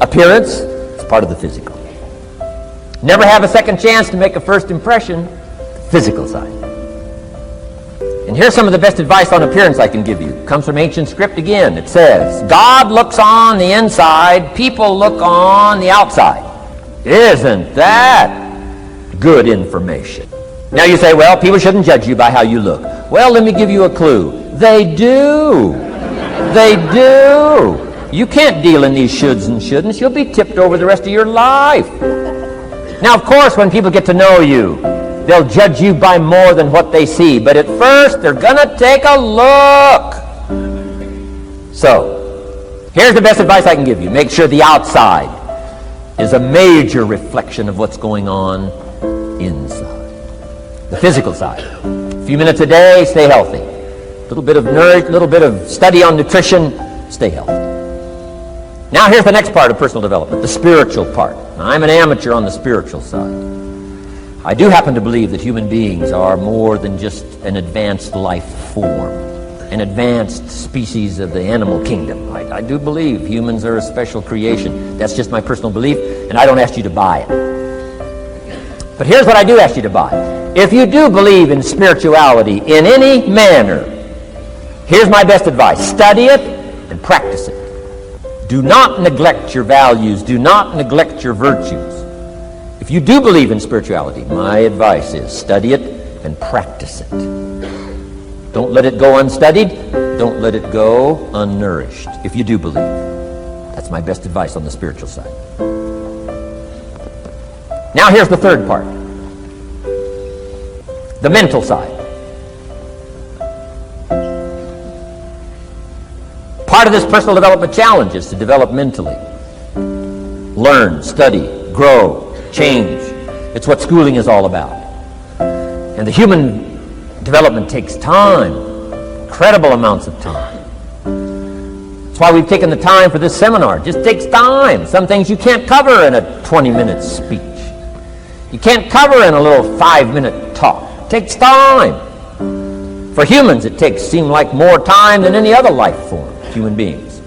appearance is part of the physical. Never have a second chance to make a first impression, physical side. And here's some of the best advice on appearance I can give you. It comes from ancient script again. It says, God looks on the inside, people look on the outside. Isn't that good information? Now you say, well, people shouldn't judge you by how you look. Well, let me give you a clue. They do. They do. You can't deal in these shoulds and shouldn'ts. You'll be tipped over the rest of your life. Now, of course, when people get to know you, they'll judge you by more than what they see. But at first, they're going to take a look. So, here's the best advice I can give you. Make sure the outside is a major reflection of what's going on inside. The physical side. A few minutes a day, stay healthy. A little bit of nourish, little bit of study on nutrition, stay healthy. Now here's the next part of personal development, the spiritual part. Now, I'm an amateur on the spiritual side. I do happen to believe that human beings are more than just an advanced life form, an advanced species of the animal kingdom. I do believe humans are a special creation. That's just my personal belief, and I don't ask you to buy it. But here's what I do ask you to buy. If you do believe in spirituality in any manner, here's my best advice. Study it and practice it. Do not neglect your values. Do not neglect your virtues. If you do believe in spirituality, my advice is study it and practice it. Don't let it go unstudied. Don't let it go unnourished. If you do believe. That's my best advice on the spiritual side. Now here's the third part. The mental side. Part of this personal development challenge is to develop mentally. Learn, study, grow, change. It's what schooling is all about. And the human development takes time, incredible amounts of time. That's why we've taken the time for this seminar. It just takes time. Some things you can't cover in a 20-minute speech. You can't cover in a little 5-minute talk. It takes time. For humans, it seems like more time than any other life form. Human beings.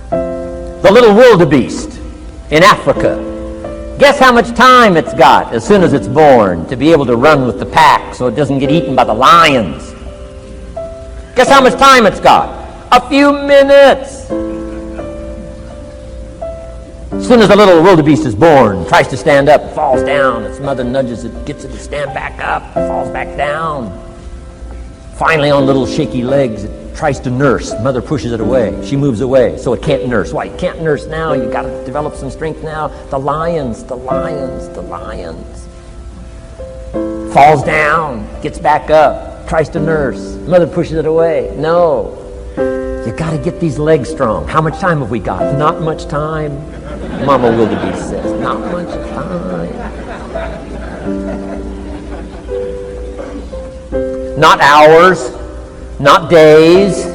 The little wildebeest in Africa. Guess how much time it's got as soon as it's born to be able to run with the pack so it doesn't get eaten by the lions? Guess how much time it's got? A few minutes. As soon as the little wildebeest is born, tries to stand up, falls down. Its mother nudges it, gets it to stand back up, falls back down. Finally, on little shaky legs, it tries to nurse. Mother pushes it away. She moves away, so it can't nurse. Why? You can't nurse now. You got to develop some strength now. The lions. Falls down, gets back up, tries to nurse. Mother pushes it away. No. You got to get these legs strong. How much time have we got? Not much time. Mama Wildebeest says, not much time. Not hours. Not days,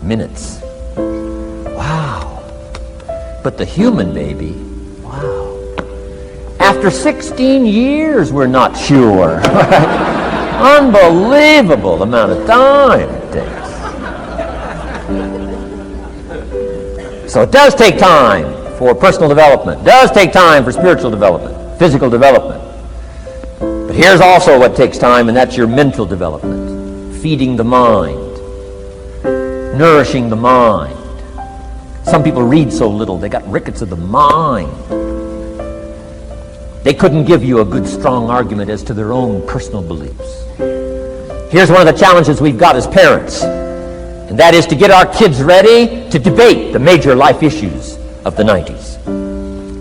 minutes. Wow. But the human baby, wow. After 16 years, we're not sure. Unbelievable amount of time it takes. So it does take time for personal development. It does take time for spiritual development, physical development. But here's also what takes time, and that's your mental development. Feeding the mind, nourishing the mind. Some people read so little, they got rickets of the mind. They couldn't give you a good, strong argument as to their own personal beliefs. Here's one of the challenges we've got as parents, and that is to get our kids ready to debate the major life issues of the 90s.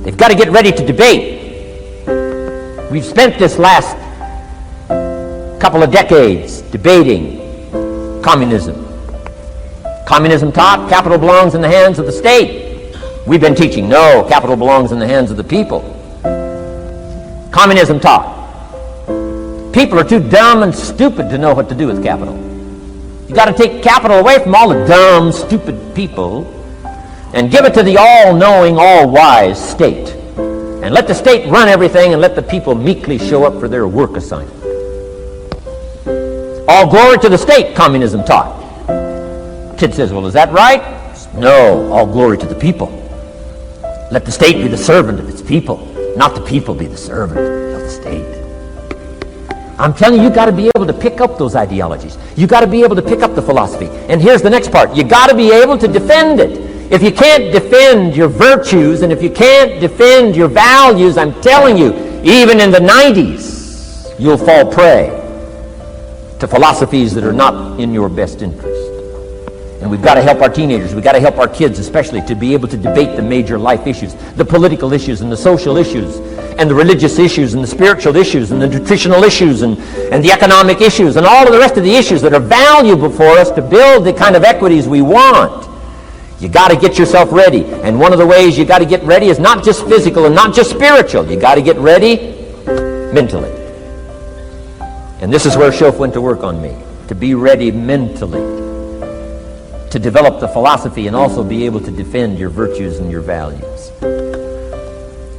They've got to get ready to debate. We've spent this last couple of decades debating communism. Communism taught capital belongs in the hands of the state. We've been teaching, no, capital belongs in the hands of the people. Communism taught people are too dumb and stupid to know what to do with capital. You got to take capital away from all the dumb, stupid people and give it to the all-knowing, all-wise state. And let the state run everything and let the people meekly show up for their work assignment. All glory to the state, communism taught. Kid says, well, is that right? No, all glory to the people. Let the state be the servant of its people, not the people be the servant of the state. I'm telling you, you've got to be able to pick up those ideologies. You've got to be able to pick up the philosophy. And here's the next part. You've got to be able to defend it. If you can't defend your virtues and if you can't defend your values, I'm telling you, even in the 90s, you'll fall prey to philosophies that are not in your best interest. And we've got to help our teenagers, we've got to help our kids especially to be able to debate the major life issues, the political issues and the social issues and the religious issues and the spiritual issues and the nutritional issues and the economic issues and all of the rest of the issues that are valuable for us to build the kind of equities we want. You got to get yourself ready. And one of the ways you got to get ready is not just physical and not just spiritual. You got to get ready mentally. And this is where Shof went to work on me, to be ready mentally, to develop the philosophy and also be able to defend your virtues and your values.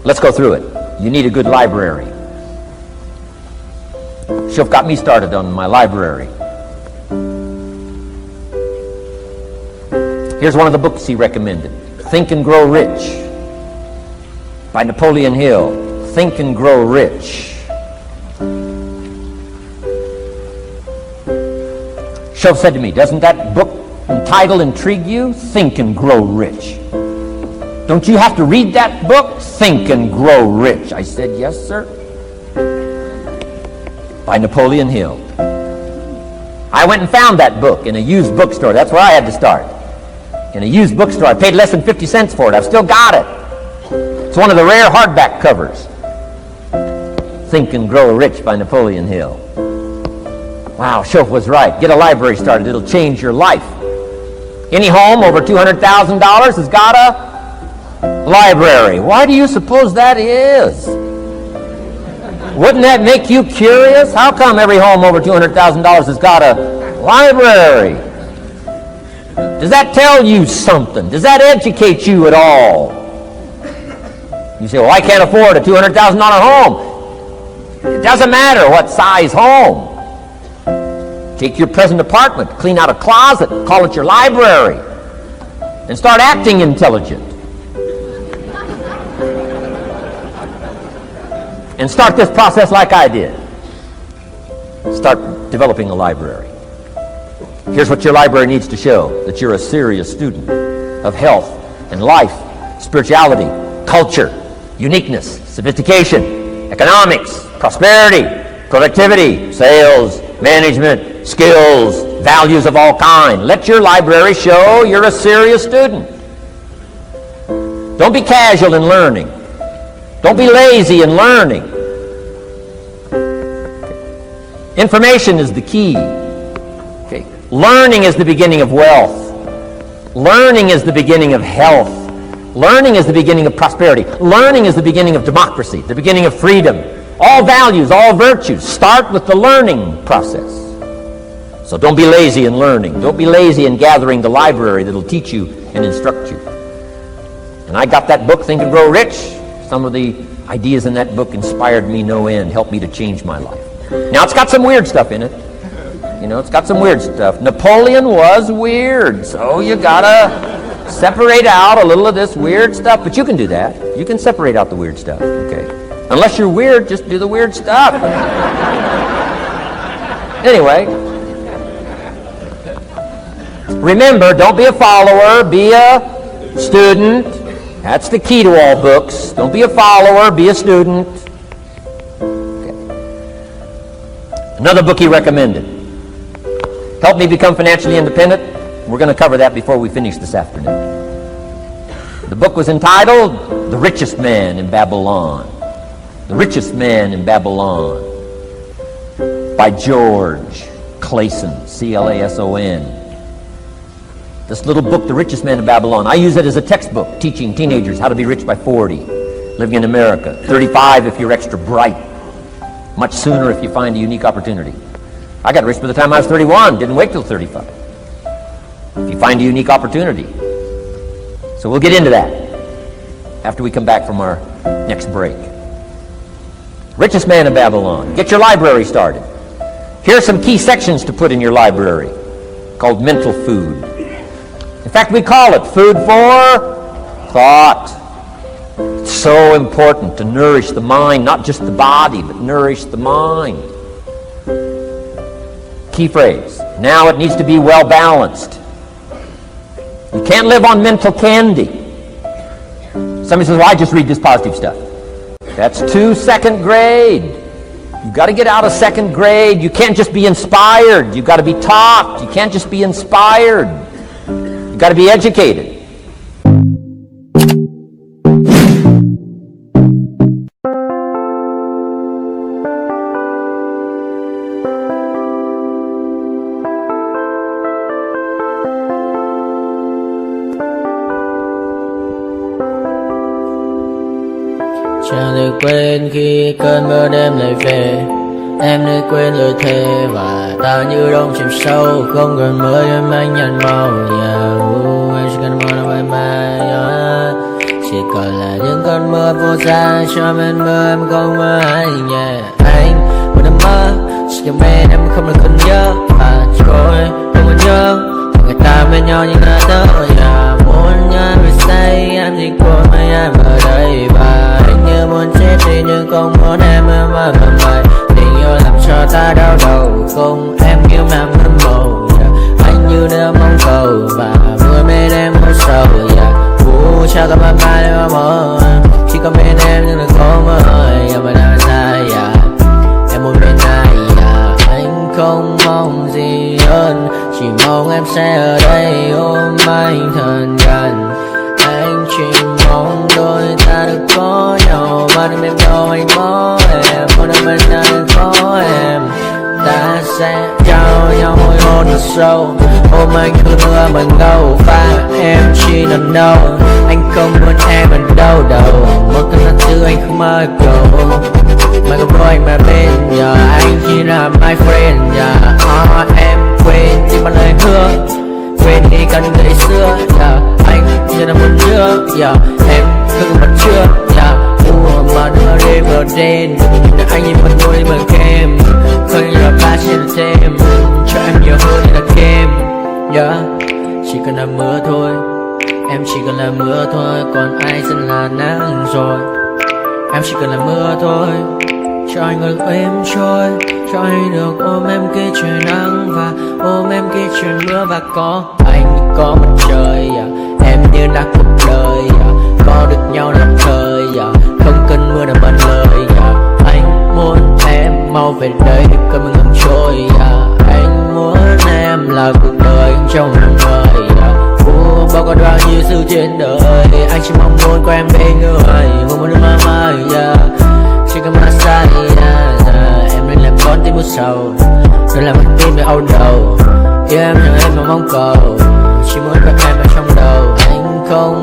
Let's go through it. You need a good library. Shof got me started on my library. Here's one of the books he recommended. Think and Grow Rich by Napoleon Hill. Think and Grow Rich. Shof said to me, doesn't that book title intrigue you? Think and Grow Rich. Don't you have to read that book? Think and Grow Rich. I said, yes, sir. By Napoleon Hill. I went and found that book in a used bookstore. That's where I had to start. In a used bookstore. I paid less than 50 cents for it. I've still got it. It's one of the rare hardback covers. Think and Grow Rich by Napoleon Hill. Wow, Shof was right. Get a library started. It'll change your life. Any home over $200,000 has got a library. Why do you suppose that is? Wouldn't that make you curious? How come every home over $200,000 has got a library? Does that tell you something? Does that educate you at all? You say, well, I can't afford a $200,000 home. It doesn't matter what size home. Take your present apartment, clean out a closet, call it your library, and start acting intelligent. And start this process like I did. Start developing a library. Here's what your library needs to show, that you're a serious student of health and life, spirituality, culture, uniqueness, sophistication, economics, prosperity, productivity, sales, management, skills, values of all kinds. Let your library show you're a serious student. Don't be casual in learning. Don't be lazy in learning. Information is the key. Okay. Learning is the beginning of wealth. Learning is the beginning of health. Learning is the beginning of prosperity. Learning is the beginning of democracy, the beginning of freedom. All values, all virtues start with the learning process. So don't be lazy in learning. Don't be lazy in gathering the library that'll teach you and instruct you. And I got that book, Think and Grow Rich. Some of the ideas in that book inspired me no end, helped me to change my life. Now, it's got some weird stuff in it. You know, it's got some weird stuff. Napoleon was weird, so you gotta separate out a little of this weird stuff. But you can do that. You can separate out the weird stuff, okay? Unless you're weird, just do the weird stuff. Anyway, remember, don't be a follower, be a student. That's the key to all books. Don't be a follower, be a student. Okay. Another book he recommended. Help Me Become Financially Independent. We're going to cover that before we finish this afternoon. The book was entitled The Richest Man in Babylon. The Richest Man in Babylon by George Clason, C-L-A-S-O-N. This little book, The Richest Man in Babylon, I use it as a textbook teaching teenagers how to be rich by 40, living in America. 35 if you're extra bright. Much sooner if you find a unique opportunity. I got rich by the time I was 31, didn't wait till 35. If you find a unique opportunity. So we'll get into that after we come back from our next break. Richest Man in Babylon. Get your library started. Here are some key sections to put in your library called mental food. In fact, we call it food for thought. so important to nourish the mind, not just the body, but nourish the mind. Key phrase. Now it needs to be well balanced. You can't live on mental candy. Somebody says, well, I just read this positive stuff. That's too second grade. You've got to get out of second grade. You can't just be inspired. You've got to be taught. You can't just be inspired. You've got to be educated. Chẳng được quên khi cơn mưa đêm lại về. Em đã quên lời thề và ta như đông chìm sâu. Không còn mơ đêm anh nhạt màu. Em chỉ cần mơ đâu em mai. Chỉ còn là những cơn mưa vô giá. Cho bên mơ em không mơ anh. Anh vẫn đang mơ. Chỉ cần bên em không được cần nhớ. Và trôi không còn nhớ. Người ta bên nhau nhưng đã tới. Muốn nhớ về say em chỉ còn mấy em ở đây. Và anh như muốn chết đi nhưng không muốn em mà mày. Tình yêu làm cho ta đau đầu. Không em yêu mà mơ màu. Anh như đang mong cầu. Và mưa bên em mơ sầu. Chào các bạn mai em mơ. Chỉ có bên em nhưng là có mơ. Mà đang sai em muốn bên ai. Anh không mong gì hơn. Chỉ mong em sẽ ở đây ôm anh thật gần. Anh chỉ mong đôi ta được có nhau. Mà đừng em đâu anh có em. Còn đừng bên anh có em. Ta sẽ trao nhau môi hôn thật sâu. Ôm anh cứ mưa bằng gâu. Và em chỉ lần đầu. Anh không muốn em ở đâu đâu. Một cơn gió thứ anh không mơ cầu. Mà không có anh mà bên nhờ. Anh chỉ là my friend em quên đi bằng lời hứa. Quên đi cần ngày xưa anh như là muốn nhớ em cứ mặt chưa mà đưa đi vào đêm. Anh nhìn mặt môi bằng kem. Không như là ba xin thêm. Cho em nhiều hơn như là kem chỉ cần là mưa thôi. Em chỉ cần là mưa thôi. Còn ai sẽ là nắng rồi. Em chỉ cần là mưa thôi. Cho anh ngược êm trôi. Cho anh được ôm em kia trời nắng. Và ôm em kia trời mưa. Và có anh có mặt trời em như là cuộc đời có được nhau là thời không cần mưa để bằng lời anh muốn em mau về đây để cơn mưa ngừng trôi anh muốn em là cuộc đời trong lòng người bao có bao nhiêu sự trên đời. Anh chỉ mong muốn có em bên người. Một muốn mơ mơ chỉ cần mà sai em nên làm con tim mưa sầu. Nên làm con tim để âu đầu. Yêu em nhưng em mà mong cầu. Chỉ muốn có em ở trong đầu. Anh không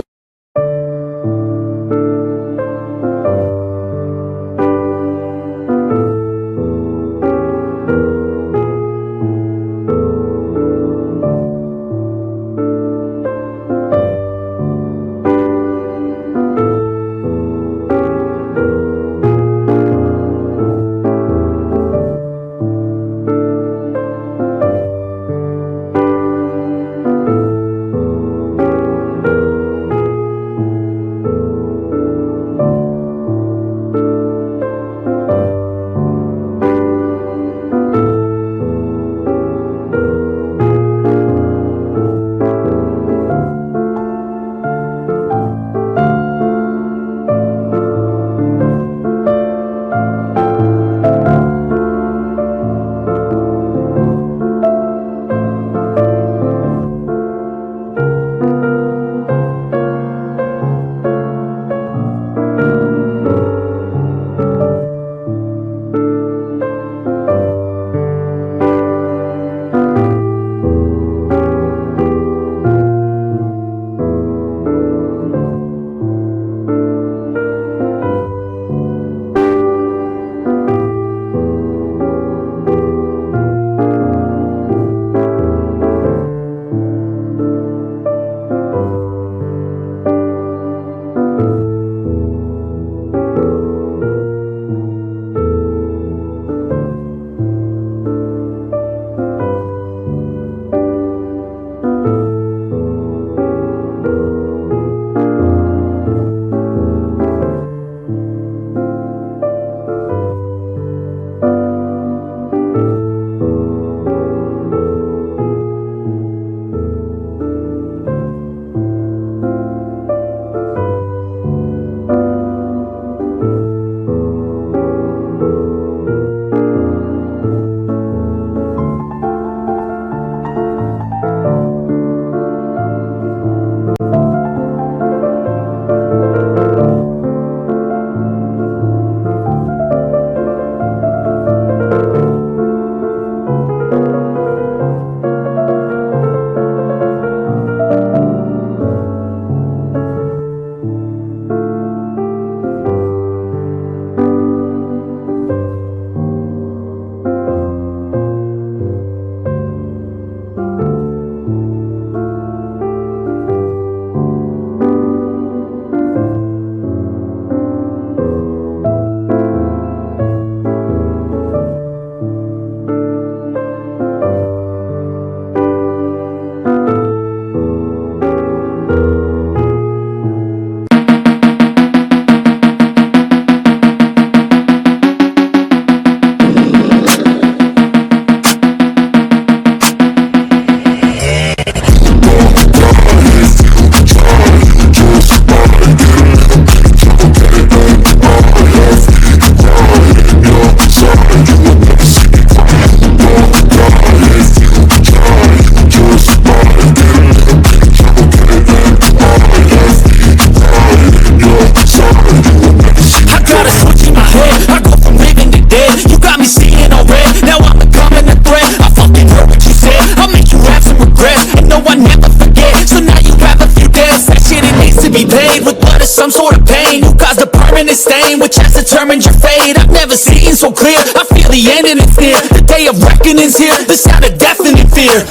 some sort of pain. You caused a permanent stain, which has determined your fate. I've never seen so clear, I feel the end and it's near. The day of reckoning's here, the sound of deafening fear.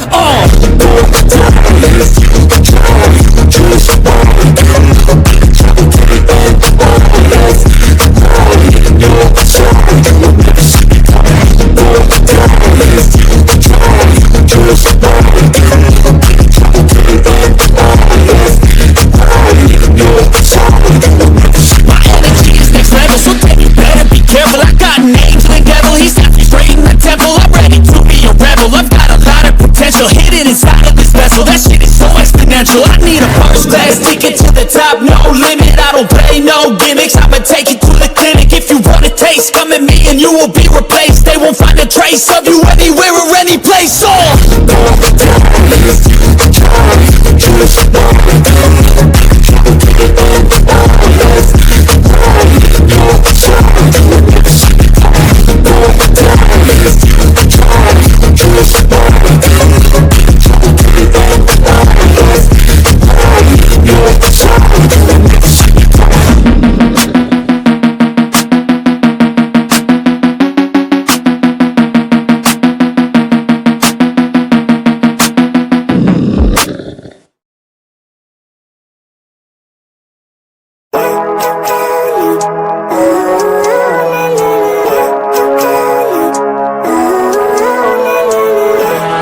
My energy is next level, so then you better be careful. I got an angel and devil, he's got me straight in the temple. I'm ready to be a rebel, I've got a lot of potential hidden inside of this vessel. That shit is so exponential, I need a first class ticket to the top, no limit. I don't play no gimmicks, I'ma take you to the clinic. If you want a taste, come at me and you will be replaced. They won't find a trace of you anywhere or any place.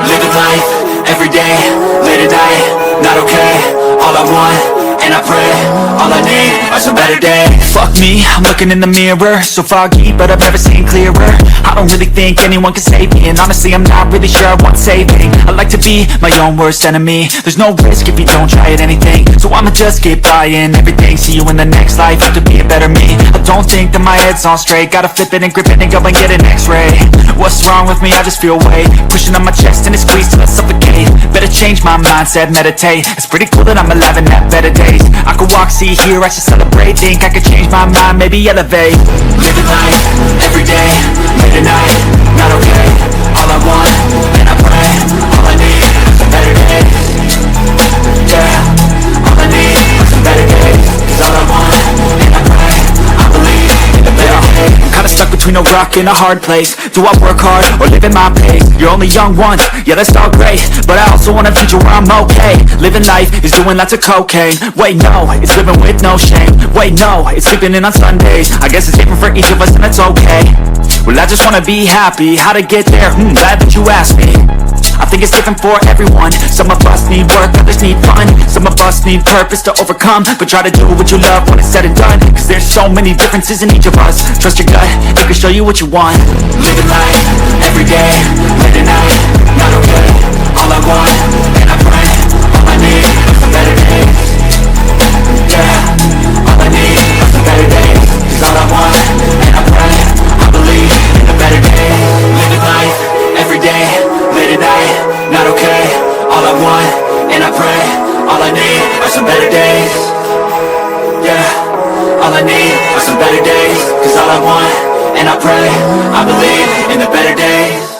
Living life, every day, late at night, not okay. All I want, and I pray, all I need are some better days. Fuck me, I'm looking in the mirror, so foggy, but I've never seen clearer. I don't really think anyone can save me, and honestly I'm not really sure I want saving. I like to be my own worst enemy. There's no risk if you don't try at anything, so I'ma just keep buying everything. See you in the next life, have to be a better me. I don't think that my head's on straight, gotta flip it and grip it and go and get an x-ray. What's wrong with me? I just feel weight pushing on my chest and it squeezed till I suffocate. Better change my mindset, meditate. It's pretty cool that I'm alive and have better days. I could walk, see, hear, I should celebrate. Think I could change my mind, maybe elevate. Living life, every day, late at night, not okay. All I want, and I pray, all I need are some better days. Yeah, all I need are some better days. 'Cause all I want, and I pray, I believe in the better days. I'm kinda stuck between a rock and a hard place. Do I work hard or live at my pace? You're only young once, yeah that's all great, but I also want a future where I'm okay. Living life is doing lots of cocaine. Wait no, it's living with no shame. Wait no, it's sleeping in on Sundays. I guess it's different for each of us and it's okay. Well I just wanna be happy, how to get there? Glad that you asked me. I think it's different for everyone. Some of us need work, others need fun. Some of us need purpose to overcome. But try to do what you love when it's said and done, 'cause there's so many differences in each of us. Trust your gut, it can show you what you want. Living life, every day, late at night, not okay. All I want, and I pray, all I need are some better days. Yeah, all I need are some better days. 'Cause all I want, and I pray, I believe in a better day. Living life, every day, late at night, not okay. All I want, and I pray, all I need are some better days. Yeah, all I need are some better days. 'Cause all I want, and I pray, I believe in the better days.